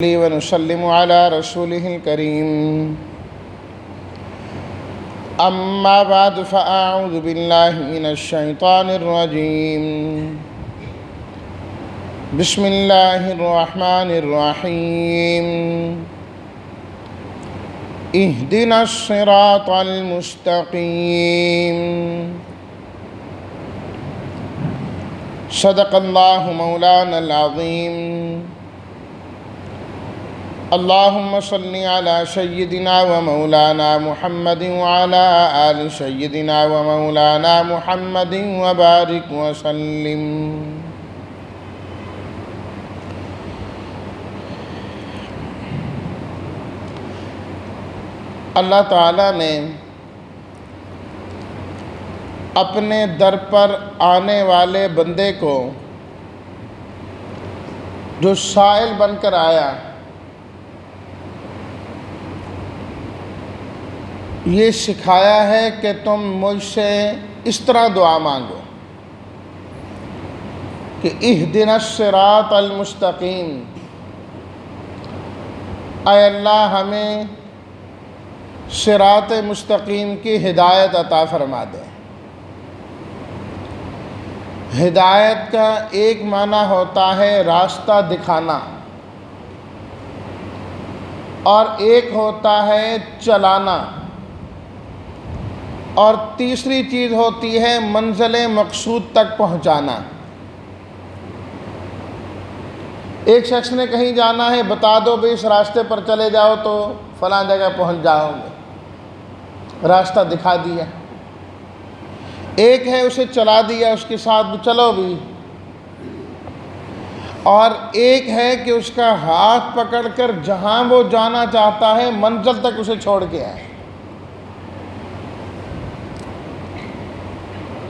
ونسلم على رسوله الكريم أما بعد فأعوذ بالله من الشيطان الرجيم بسم الله الرحمن الرحيم اهدنا الصراط المستقيم صدق الله مولانا العظيم اللهم صل على سيدنا ومولانا محمد وعلى آل سيدنا ومولانا محمد وبارك وسلم۔ اللہ تعالیٰ نے اپنے در پر آنے والے بندے کو جو سائل بن کر آیا، یہ سکھایا ہے کہ تم مجھ سے اس طرح دعا مانگو کہ اہدنا الصراط المستقیم، اے اللہ ہمیں صراط مستقیم کی ہدایت عطا فرما دے۔ ہدایت کا ایک معنی ہوتا ہے راستہ دکھانا، اور ایک ہوتا ہے چلانا، اور تیسری چیز ہوتی ہے منزل مقصود تک پہنچانا۔ ایک شخص نے کہیں جانا ہے، بتا دو بھی اس راستے پر چلے جاؤ تو فلاں جگہ پہنچ جاؤ گے، راستہ دکھا دیا۔ ایک ہے اسے چلا دیا، اس کے ساتھ چلو بھی، اور ایک ہے کہ اس کا ہاتھ پکڑ کر جہاں وہ جانا چاہتا ہے منزل تک اسے چھوڑ کے آئے۔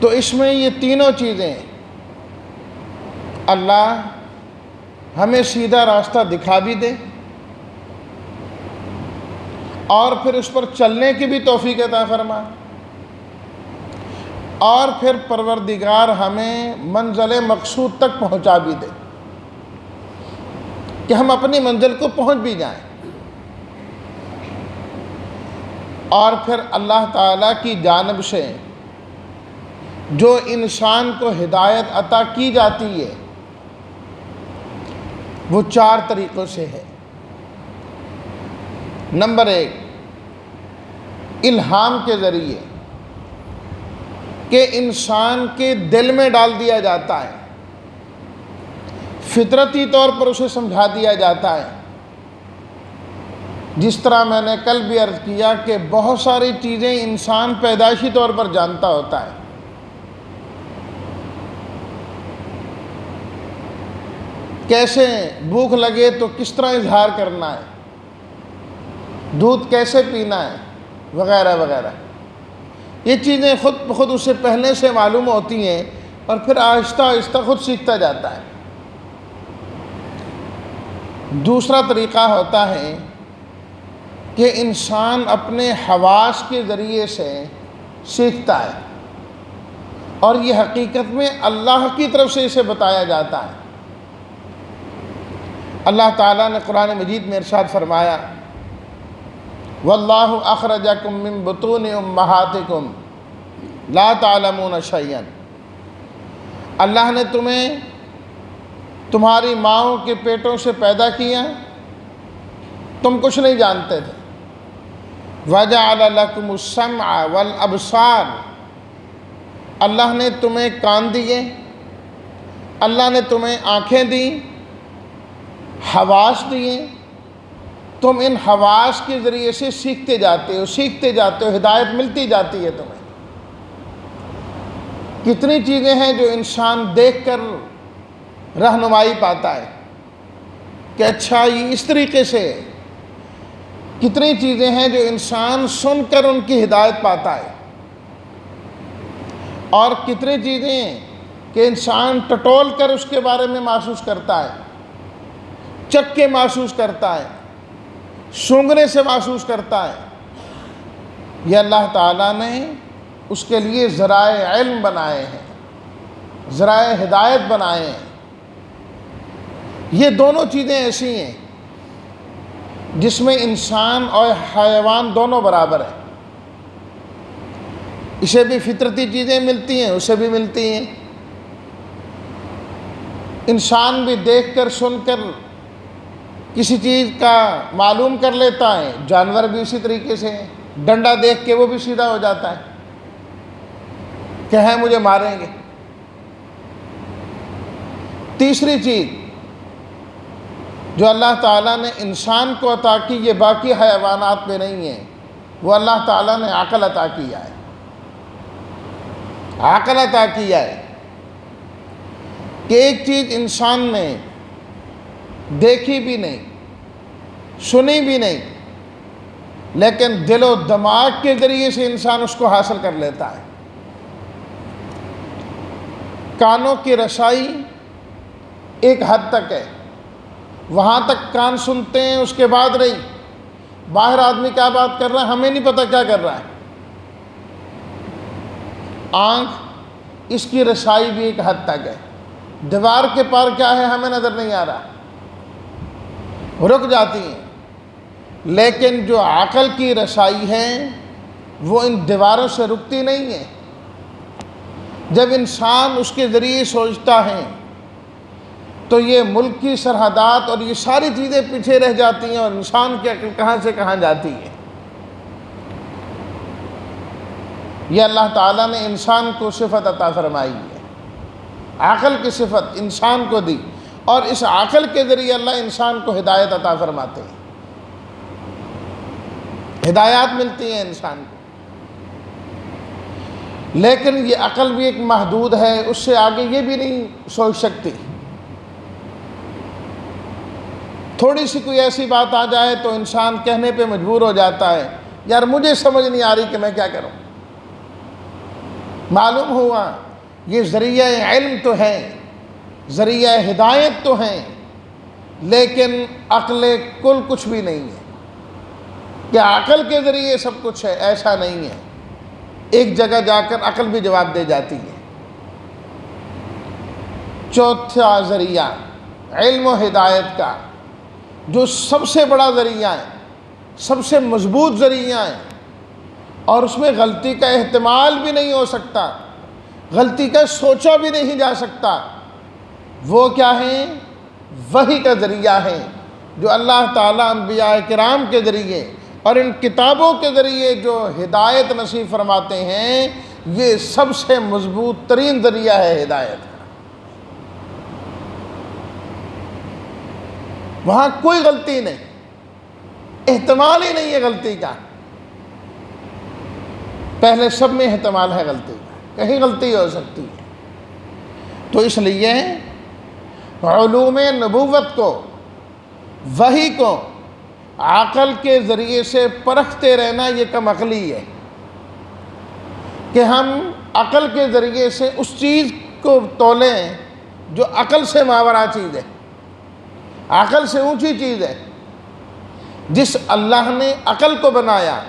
تو اس میں یہ تینوں چیزیں، اللہ ہمیں سیدھا راستہ دکھا بھی دے اور پھر اس پر چلنے کی بھی توفیق عطا فرما، اور پھر پروردگار ہمیں منزل مقصود تک پہنچا بھی دے کہ ہم اپنی منزل کو پہنچ بھی جائیں۔ اور پھر اللہ تعالیٰ کی جانب سے جو انسان کو ہدایت عطا کی جاتی ہے وہ چار طریقوں سے ہے۔ نمبر ایک، الہام کے ذریعے کہ انسان کے دل میں ڈال دیا جاتا ہے، فطرتی طور پر اسے سمجھا دیا جاتا ہے۔ جس طرح میں نے کل بھی عرض کیا کہ بہت ساری چیزیں انسان پیدائشی طور پر جانتا ہوتا ہے، کیسے بھوک لگے تو کس طرح اظہار کرنا ہے، دودھ کیسے پینا ہے، وغیرہ وغیرہ۔ یہ چیزیں خود بخود اسے پہلے سے معلوم ہوتی ہیں اور پھر آہستہ آہستہ خود سیکھتا جاتا ہے۔ دوسرا طریقہ ہوتا ہے کہ انسان اپنے حواس کے ذریعے سے سیکھتا ہے، اور یہ حقیقت میں اللہ کی طرف سے اسے بتایا جاتا ہے۔ اللہ تعالیٰ نے قرآن مجید میں ارشاد فرمایا، وَاللَّهُ أَخْرَجَكُم مِّن بُطُونِ أُمَّهَاتِكُمْ لَا تَعْلَمُونَ شَيْئًا، اللہ نے تمہیں تمہاری ماؤں کے پیٹوں سے پیدا کیا، تم کچھ نہیں جانتے تھے۔ وَجَعَلَ لَكُمُ السَّمْعَ وَالْأَبْصَارَ، اللہ نے تمہیں کان دیے، اللہ نے تمہیں آنکھیں دیں، حواس دیے، تم ان حواس کے ذریعے سے سیکھتے جاتے ہو، ہدایت ملتی جاتی ہے تمہیں۔ کتنی چیزیں ہیں جو انسان دیکھ کر رہنمائی پاتا ہے کہ اچھا یہ اس طریقے سے، کتنی چیزیں ہیں جو انسان سن کر ان کی ہدایت پاتا ہے، اور کتنی چیزیں کہ انسان ٹٹول کر اس کے بارے میں محسوس کرتا ہے، چکھ کے محسوس کرتا ہے، سونگھنے سے محسوس کرتا ہے۔ یہ اللہ تعالیٰ نے اس کے لیے ذرائع علم بنائے ہیں، ذرائع ہدایت بنائے ہیں۔ یہ دونوں چیزیں ایسی ہیں جس میں انسان اور حیوان دونوں برابر ہیں، اسے بھی فطرتی چیزیں ملتی ہیں، اسے بھی ملتی ہیں، انسان بھی دیکھ کر سن کر کسی چیز کا معلوم کر لیتا ہے، جانور بھی اسی طریقے سے ہیں، ڈنڈا دیکھ کے وہ بھی سیدھا ہو جاتا ہے کہ ہیں مجھے ماریں گے۔ تیسری چیز جو اللہ تعالیٰ نے انسان کو عطا کی، یہ باقی حیوانات میں نہیں ہے، وہ اللہ تعالیٰ نے عقل عطا کیا ہے، عقل عطا کیا ہے کہ ایک چیز انسان نے دیکھی بھی نہیں، سنی بھی نہیں، لیکن دل و دماغ کے ذریعے سے انسان اس کو حاصل کر لیتا ہے۔ کانوں کی رسائی ایک حد تک ہے، وہاں تک کان سنتے ہیں، اس کے بعد رہی باہر آدمی کیا بات کر رہا ہے ہمیں نہیں پتہ کیا کر رہا ہے۔ آنکھ، اس کی رسائی بھی ایک حد تک ہے، دیوار کے پار کیا ہے ہمیں نظر نہیں آ رہا، رک جاتی ہیں، لیکن جو عقل کی رسائی ہے وہ ان دیواروں سے رکتی نہیں ہے۔ جب انسان اس کے ذریعے سوچتا ہے تو یہ ملک کی سرحدات اور یہ ساری چیزیں پیچھے رہ جاتی ہیں اور انسان کی عقل کہاں سے کہاں جاتی ہے۔ یہ اللہ تعالیٰ نے انسان کو صفت عطا فرمائی ہے، عقل کی صفت انسان کو دی، اور اس عقل کے ذریعے اللہ انسان کو ہدایت عطا فرماتے ہیں، ہدایات ملتی ہیں انسان کو۔ لیکن یہ عقل بھی ایک محدود ہے، اس سے آگے یہ بھی نہیں سوچ سکتی۔ تھوڑی سی کوئی ایسی بات آ جائے تو انسان کہنے پہ مجبور ہو جاتا ہے یار مجھے سمجھ نہیں آ رہی کہ میں کیا کروں۔ معلوم ہوا یہ ذریعہ علم تو ہے، ذریعہ ہدایت تو ہیں، لیکن عقل کل کچھ بھی نہیں ہے کہ عقل کے ذریعے سب کچھ ہے، ایسا نہیں ہے۔ ایک جگہ جا کر عقل بھی جواب دے جاتی ہے۔ چوتھا ذریعہ علم و ہدایت کا، جو سب سے بڑا ذریعہ ہے، سب سے مضبوط ذریعہ ہے، اور اس میں غلطی کا احتمال بھی نہیں ہو سکتا، غلطی کا سوچا بھی نہیں جا سکتا، وہ کیا ہے؟ وحی کا ذریعہ ہے، جو اللہ تعالیٰ انبیاء کرام کے ذریعے اور ان کتابوں کے ذریعے جو ہدایت نصیب فرماتے ہیں، یہ سب سے مضبوط ترین ذریعہ ہے ہدایت کا۔ وہاں کوئی غلطی نہیں، احتمال ہی نہیں ہے غلطی کا۔ پہلے سب میں احتمال ہے غلطی کا، کہیں غلطی ہو سکتی ہے۔ تو اس لیے علوم نبوت کو، وحی کو عقل کے ذریعے سے پرکھتے رہنا یہ کم عقلی ہے کہ ہم عقل کے ذریعے سے اس چیز کو تولیں جو عقل سے ماورا چیز ہے، عقل سے اونچی چیز ہے۔ جس اللہ نے عقل کو بنایا،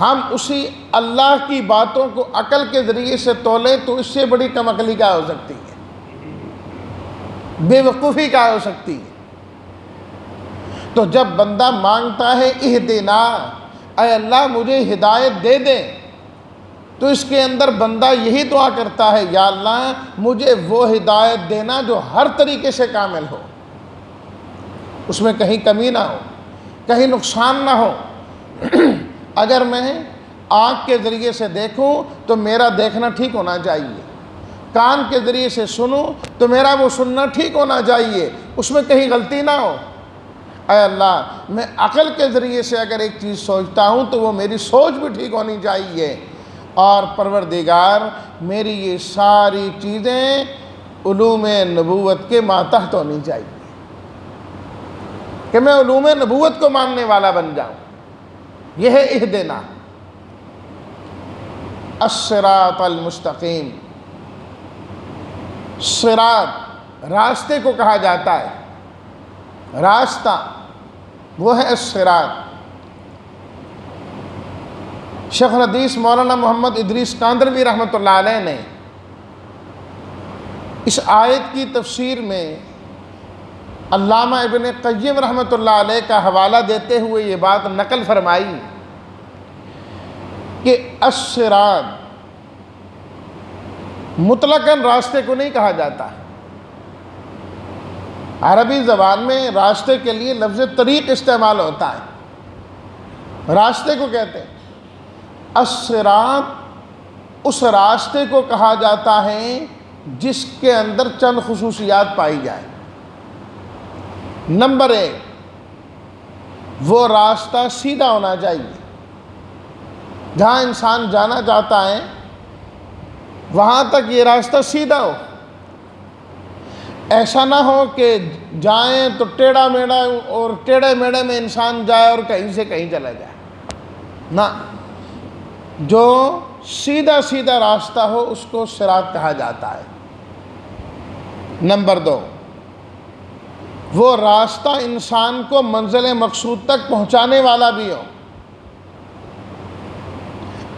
ہم اسی اللہ کی باتوں کو عقل کے ذریعے سے تولیں تو اس سے بڑی کم عقلی کیا ہو سکتی ہے، بے وقوفی کیا ہو سکتی ہے۔ تو جب بندہ مانگتا ہے اہدنا، اے اللہ مجھے ہدایت دے دے، تو اس کے اندر بندہ یہی دعا کرتا ہے یا اللہ مجھے وہ ہدایت دینا جو ہر طریقے سے کامل ہو، اس میں کہیں کمی نہ ہو، کہیں نقصان نہ ہو۔ اگر میں آنکھ کے ذریعے سے دیکھوں تو میرا دیکھنا ٹھیک ہونا چاہیے، کان کے ذریعے سے سنوں تو میرا وہ سننا ٹھیک ہونا چاہیے، اس میں کہیں غلطی نہ ہو۔ اے اللہ میں عقل کے ذریعے سے اگر ایک چیز سوچتا ہوں تو وہ میری سوچ بھی ٹھیک ہونی چاہیے، اور پروردگار میری یہ ساری چیزیں علوم نبوت کے ماتحت ہونی چاہیے کہ میں علوم نبوت کو ماننے والا بن جاؤں۔ یہ ہے اہدنا الصراط المستقیم۔ صراط راستے کو کہا جاتا ہے، راستہ وہ ہے الصراط۔ شیخ الحدیث مولانا محمد ادریس کاندروی رحمۃ اللہ علیہ نے اس آیت کی تفسیر میں علامہ ابن قیم رحمۃ اللہ علیہ کا حوالہ دیتے ہوئے یہ بات نقل فرمائی کہ الصراط مطلقاً راستے کو نہیں کہا جاتا. عربی زبان میں راستے کے لیے لفظ طریق استعمال ہوتا ہے، راستے کو کہتے ہیں. الصراط اس راستے کو کہا جاتا ہے جس کے اندر چند خصوصیات پائی جائیں. نمبر 1، وہ راستہ سیدھا ہونا چاہیے. جہاں انسان جانا چاہتا ہے وہاں تک یہ راستہ سیدھا ہو. ایسا نہ ہو کہ جائیں تو ٹیڑھا میڑھا اور ٹیڑھے میڑھے میں انسان جائے اور کہیں سے کہیں چلا جائے. نہ، جو سیدھا سیدھا راستہ ہو اس کو صراط کہا جاتا ہے. نمبر 2، وہ راستہ انسان کو منزل مقصود تک پہنچانے والا بھی ہو.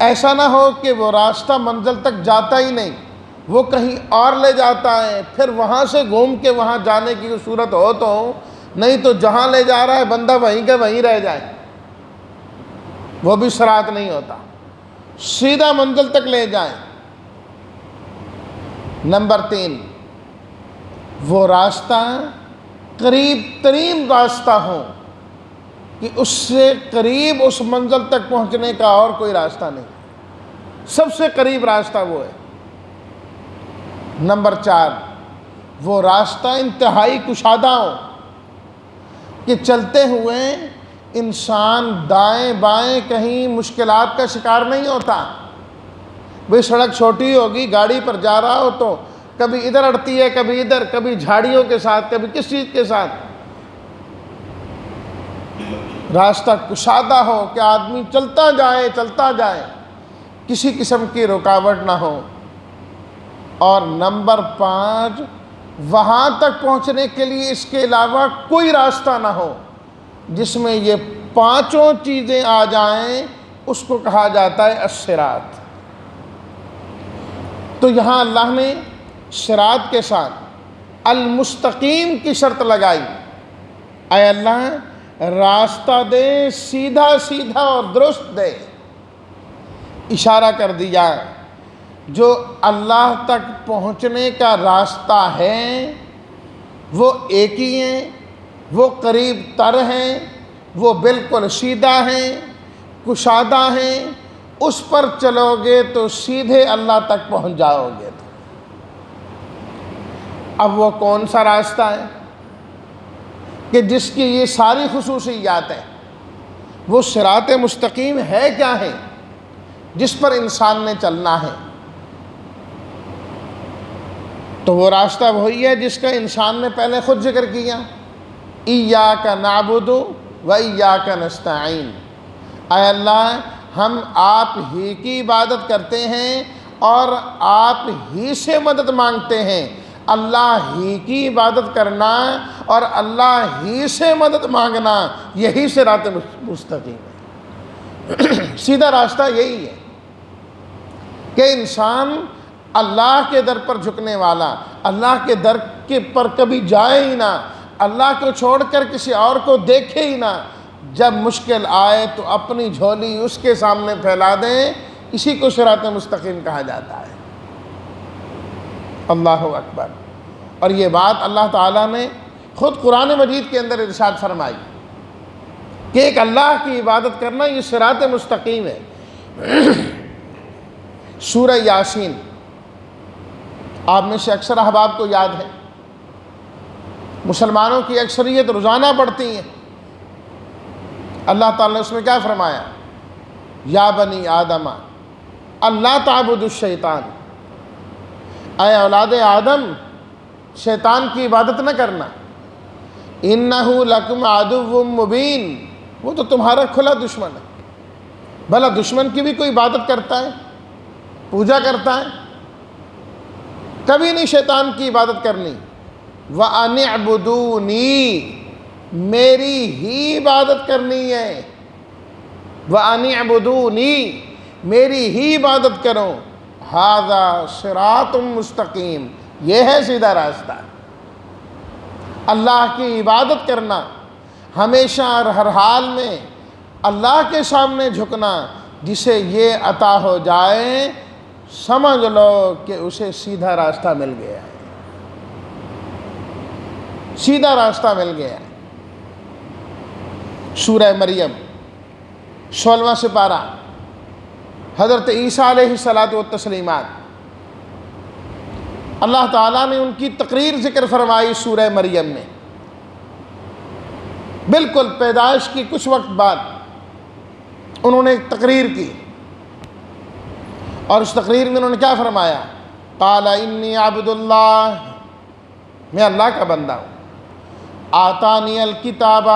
ایسا نہ ہو کہ وہ راستہ منزل تک جاتا ہی نہیں، وہ کہیں اور لے جاتا ہے، پھر وہاں سے گھوم کے وہاں جانے کی صورت ہو تو ہو، نہیں تو جہاں لے جا رہا ہے بندہ وہیں کا وہیں رہ جائے، وہ بھی صراط نہیں ہوتا. سیدھا منزل تک لے جائیں. نمبر 3، وہ راستہ قریب ترین راستہ ہو کہ اس سے قریب اس منزل تک پہنچنے کا اور کوئی راستہ نہیں، سب سے قریب راستہ وہ ہے. نمبر 4، وہ راستہ انتہائی کشادہ ہو کہ چلتے ہوئے انسان دائیں بائیں کہیں مشکلات کا شکار نہیں ہوتا. بھئی سڑک چھوٹی ہوگی، گاڑی پر جا رہا ہو تو کبھی ادھر اڑتی ہے، کبھی ادھر، کبھی جھاڑیوں کے ساتھ، کبھی کس چیز کے ساتھ. راستہ کشادہ ہو کہ آدمی چلتا جائے، کسی قسم کی رکاوٹ نہ ہو. اور نمبر 5، وہاں تک پہنچنے کے لیے اس کے علاوہ کوئی راستہ نہ ہو جس میں یہ 5 چیزیں آ جائیں، اس کو کہا جاتا ہے الصراط. تو یہاں اللہ نے صراط کے ساتھ المستقیم کی شرط لگائی. اے اللہ راستہ دے، سیدھا سیدھا اور درست دے. اشارہ کر دیا جو اللہ تک پہنچنے کا راستہ ہے وہ ایک ہی ہیں، وہ قریب تر ہیں، وہ بالکل سیدھا ہیں، کشادہ ہیں. اس پر چلو گے تو سیدھے اللہ تک پہنچ جاؤ گے. اب وہ کون سا راستہ ہے کہ جس کی یہ ساری خصوصیات ہیں؟ وہ صراط مستقیم ہے کیا ہے جس پر انسان نے چلنا ہے؟ تو وہ راستہ وہی ہے جس کا انسان نے پہلے خود ذکر کیا، ایاک نعبد و ایاک نستعین. اے اللہ ہم آپ ہی کی عبادت کرتے ہیں اور آپ ہی سے مدد مانگتے ہیں. اللہ ہی کی عبادت کرنا اور اللہ ہی سے مدد مانگنا، یہی صراط مستقیم ہے. سیدھا راستہ یہی ہے کہ انسان اللہ کے در پر جھکنے والا، اللہ کے در کے پر کبھی جائے ہی نہ، اللہ کو چھوڑ کر کسی اور کو دیکھے ہی نہ. جب مشکل آئے تو اپنی جھولی اس کے سامنے پھیلا دیں، اسی کو صراط مستقیم کہا جاتا ہے. اللہ اکبر. اور یہ بات اللہ تعالیٰ نے خود قرآن مجید کے اندر ارشاد فرمائی کہ ایک اللہ کی عبادت کرنا یہ صراط مستقیم ہے. سورہ یاسین آپ میں سے اکثر احباب کو یاد ہے، مسلمانوں کی اکثریت روزانہ پڑھتی ہیں. اللہ تعالیٰ نے اس میں کیا فرمایا؟ یا بنی آدم اللہ تعبدوا الشیطان. اے اولاد آدم شیطان کی عبادت نہ کرنا. انہ لکم عدو مبین، وہ تو تمہارا کھلا دشمن ہے. بھلا دشمن کی بھی کوئی عبادت کرتا ہے، پوجا کرتا ہے؟ کبھی نہیں شیطان کی عبادت کرنی. وَأَنِ اعْبُدُونِی، میری ہی عبادت کرنی ہے. وَأَنِ اعْبُدُونِی، میری ہی عبادت کرو. ھذا صراط مستقیم، یہ ہے سیدھا راستہ. اللہ کی عبادت کرنا، ہمیشہ اور ہر حال میں اللہ کے سامنے جھکنا، جسے یہ عطا ہو جائے سمجھ لو کہ اسے سیدھا راستہ مل گیا ہے، سیدھا راستہ مل گیا ہے۔ سورہ مریم 16واں سپارہ، حضرت عیسیٰ علیہ الصلاۃ والتسلیمات، اللہ تعالیٰ نے ان کی تقریر ذکر فرمائی سورہ مریم میں۔ بالکل پیدائش کی کچھ وقت بعد انہوں نے ایک تقریر کی، اور اس تقریر میں انہوں نے کیا فرمایا؟ قال انی عبد اللہ، میں اللہ کا بندہ ہوں، آتانی الکتاب،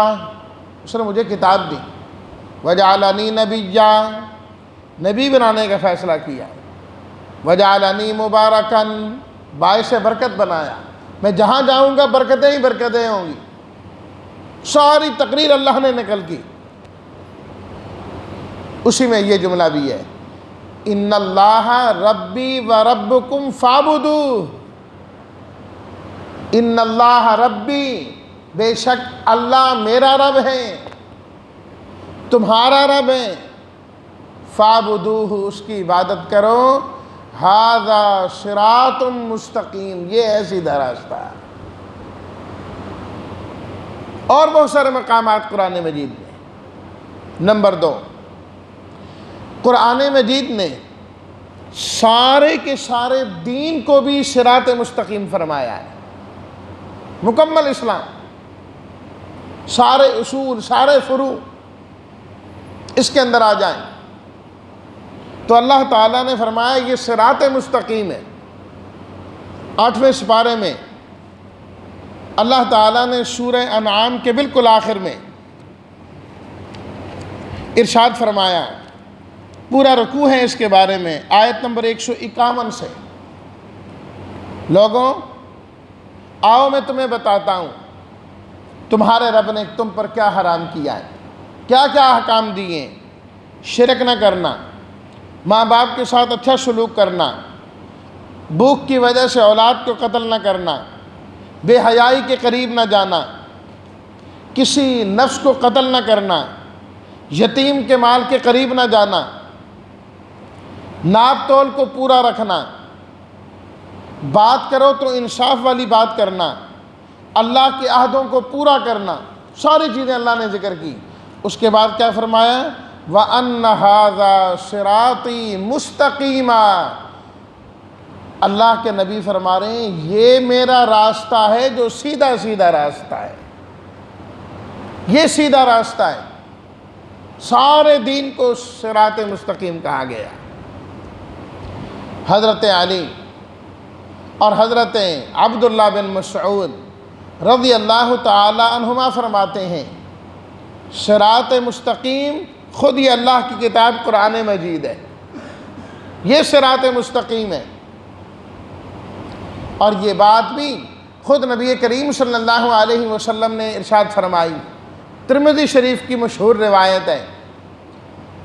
اس نے مجھے کتاب دی، وجعلنی نبیا، نبی بنانے کا فیصلہ کیا، وجعلنی مبارکا، باعث برکت بنایا، میں جہاں جاؤں گا برکتیں ہی برکتیں ہوں گی۔ ساری تقریر اللہ نے نقل کی، اسی میں یہ جملہ بھی ہے، ان اللہ ربی و ربکم فاعبدوہ، ان اللہ ربی، بے شک اللہ میرا رب ہے، تمہارا رب ہے، فاعبدوہ، اس کی عبادت کرو، ھذا صراط مستقیم، یہ ہے سیدھا راستہ۔ اور بہت سارے مقامات قرآن مجید میں۔ نمبر 2، قرآن مجید نے سارے کے سارے دین کو بھی صراط مستقیم فرمایا ہے، مکمل اسلام، سارے اصول، سارے فروع اس کے اندر آ جائیں تو اللہ تعالیٰ نے فرمایا یہ صراط مستقیم ہے۔ 8ویں سپارے میں اللہ تعالیٰ نے سورہ انعام کے بالکل آخر میں ارشاد فرمایا، پورا رکوع ہے اس کے بارے میں، آیت نمبر 151 سے، لوگوں آؤ میں تمہیں بتاتا ہوں تمہارے رب نے تم پر کیا حرام کیا ہے، کیا کیا احکام دیے۔ شرک نہ کرنا، ماں باپ کے ساتھ اچھا سلوک کرنا، بھوک کی وجہ سے اولاد کو قتل نہ کرنا، بے حیائی کے قریب نہ جانا، کسی نفس کو قتل نہ کرنا، یتیم کے مال کے قریب نہ جانا، ناپ تول کو پورا رکھنا، بات کرو تو انصاف والی بات کرنا، اللہ کے عہدوں کو پورا کرنا، ساری چیزیں اللہ نے ذکر کی۔ اس کے بعد کیا فرمایا؟ وَأَنَّ هَذَا صِرَاطِي مُسْتَقِيمًا، اللہ کے نبی فرما رہے ہیں یہ میرا راستہ ہے جو سیدھا سیدھا راستہ ہے، یہ سیدھا راستہ ہے۔ سارے دین کو صراط مستقیم کہا گیا۔ حضرت علی اور حضرت عبداللہ بن مسعود رضی اللہ تعالی عنہما فرماتے ہیں صراط مستقیم خود یہ اللہ کی کتاب قرآن مجید ہے، یہ صراط مستقیم ہے۔ اور یہ بات بھی خود نبی کریم صلی اللہ علیہ وسلم نے ارشاد فرمائی، ترمذی شریف کی مشہور روایت ہے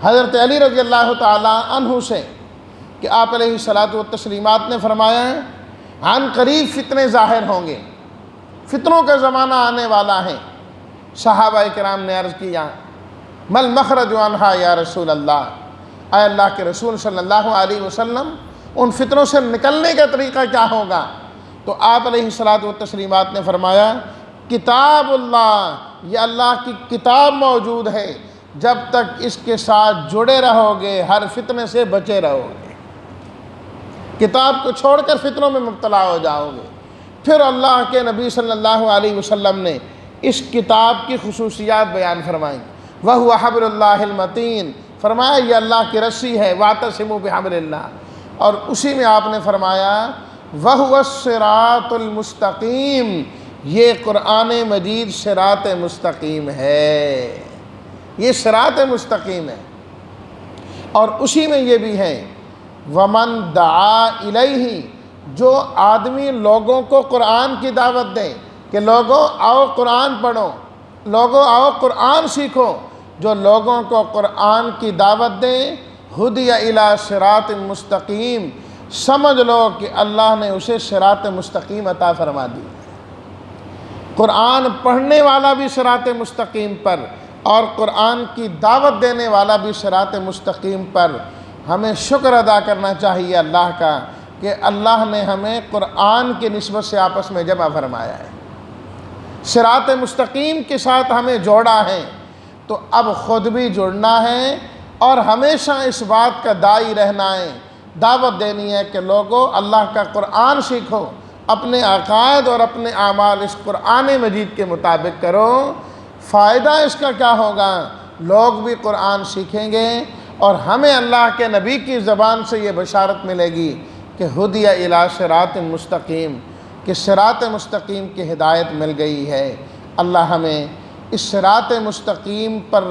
حضرت علی رضی اللہ تعالی عنہ سے کہ آپ علیہ الصلاۃ والتسلیمات نے فرمایا عن قریب فتنے ظاہر ہوں گے، فتنوں کا زمانہ آنے والا ہے۔ صحابہ کرام نے عرض کیا مل مخرج عنہا یا رسول اللہ، اے اللہ کے رسول صلی اللہ علیہ وسلم ان فتنوں سے نکلنے کا طریقہ کیا ہوگا؟ تو آپ علیہ الصلاۃ والتسلیمات نے فرمایا کتاب اللہ، یہ اللہ کی کتاب موجود ہے، جب تک اس کے ساتھ جڑے رہو گے ہر فتنے سے بچے رہو گے، کتاب کو چھوڑ کر فتنوں میں مبتلا ہو جاؤ گے۔ پھر اللہ کے نبی صلی اللہ علیہ وسلم نے اس کتاب کی خصوصیات بیان فرمائیں، وَهُوَ حَبْلُ اللَّهِ الْمَتِينُ، فرمایا یہ اللہ کی رسی ہے، وَاعْتَصِمُوا بِحَبْلِ اللَّهِ، اور اسی میں آپ نے فرمایا وَهُوَ الصِّرَاطُ الْمُسْتَقِيمُ، یہ قرآن مجید صراط مستقیم ہے، یہ صراط مستقیم ہے۔ اور اسی میں یہ بھی ہے وَمَن دَعَا إِلَيْهِ، جو آدمی لوگوں کو قرآن کی دعوت دے کہ لوگوں آؤ قرآن پڑھو، لوگوں آؤ قرآن سیکھو، جو لوگوں کو قرآن کی دعوت دے ہدی الی صراط مستقیم، سمجھ لو کہ اللہ نے اسے صراط مستقیم عطا فرما دی۔ قرآن پڑھنے والا بھی صراط مستقیم پر اور قرآن کی دعوت دینے والا بھی صراط مستقیم پر۔ ہمیں شکر ادا کرنا چاہیے اللہ کا کہ اللہ نے ہمیں قرآن کی نسبت سے آپس میں جمع فرمایا ہے، صراط مستقیم کے ساتھ ہمیں جوڑا ہے۔ تو اب خود بھی جڑنا ہے اور ہمیشہ اس بات کا داعی رہنا ہے، دعوت دینی ہے کہ لوگوں اللہ کا قرآن سیکھو، اپنے عقائد اور اپنے اعمال اس قرآن مجید کے مطابق کرو۔ فائدہ اس کا کیا ہوگا؟ لوگ بھی قرآن سیکھیں گے اور ہمیں اللہ کے نبی کی زبان سے یہ بشارت ملے گی کہ ہدی الی صراط مستقیم، کہ صراط مستقیم کی ہدایت مل گئی ہے۔ اللہ ہمیں اس صراط مستقیم پر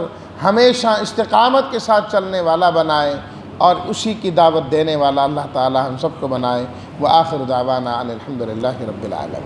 ہمیشہ استقامت کے ساتھ چلنے والا بنائے اور اسی کی دعوت دینے والا اللہ تعالی ہم سب کو بنائے۔ وآخر دعوانا ان الحمد للہ رب العالمین۔